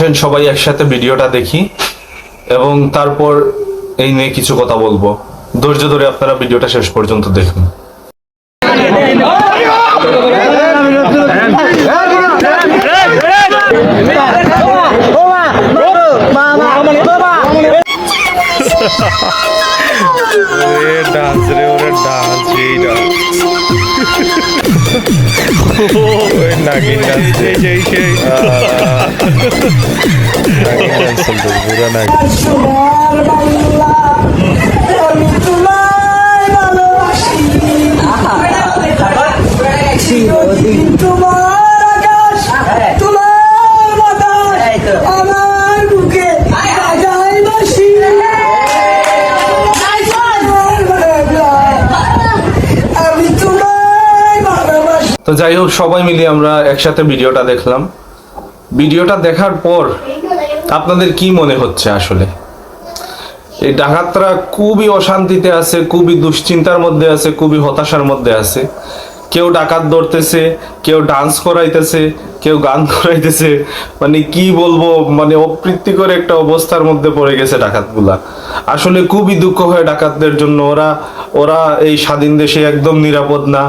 আসেন সবাই একসাথে ভিডিওটা দেখি এবং তারপর এই নিয়ে কিছু কথা বলবো। ধৈর্য ধরে আপনারা ভিডিওটা শেষ পর্যন্ত দেখুন। ডান্স রে ওরে ডান্স এই ডান্স ওই নাগিন ডান্স এই সেই নাগিন ডান্স চলতে পুরা নাগিন তো যাই হোক, সবাই মিলে আমরা একসাথে ভিডিওটা দেখলাম। ভিডিওটা দেখার পর আপনাদের কি মনে হচ্ছে? আসলে এই ডাকাতরা খুবই অশান্তিতে আছে, খুবই দুশ্চিন্তার মধ্যে আছে, খুবই হতাশার মধ্যে আছে। কেউ ডাকাত ধরতেছে, কেউ ডান্স করাইতেছে, কেউ গান করাইতেছে, মানে কি বলবো, মানে অপ্রীতিকর একটা অবস্থার মধ্যে পড়ে গেছে ডাকাতগুলা। আসলে খুবই দুঃখ হয় ডাকাতদের জন্য। ওরা এই স্বাধীন দেশে একদম নিরাপদ না।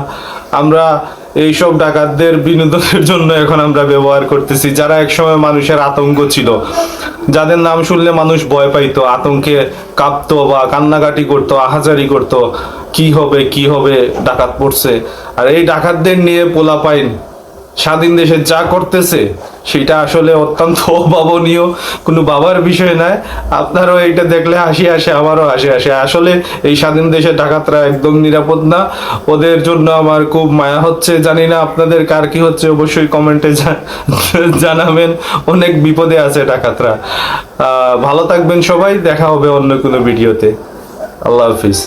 আমরা এইসব ডাকাতদের বিনোদনের জন্য এখন আমরা ব্যবহার করতেছি, যারা একসময় মানুষের আতঙ্ক ছিল, যাদের নাম শুনলে মানুষ ভয় পাইতো, আতঙ্কে কাঁপতো বা কান্নাকাটি করতো, আহাজারি করতো, কি হবে ডাকাত পড়ছে। আর এই ডাকাতদের নিয়ে পোলাপাইন স্বাধীন দেশে যা করতেছে সেটা আসলে অত্যন্ত অভাবনীয়, কোনো বাবার বিষয় নয়। আপনারও এটা দেখলে হাসি আসে, আমারও হাসি আসে। আসলে এই স্বাধীন দেশের ডাকাতরা একদম নিরাপদ না, ওদের জন্য আমার খুব মায়া হচ্ছে। জানি না আপনাদের কার কি হচ্ছে, অবশ্যই কমেন্টে জানাবেন। অনেক বিপদে আছে ডাকাতরা। ভালো থাকবেন সবাই, দেখা হবে অন্য কোনো ভিডিওতে। আল্লাহ হাফিজ।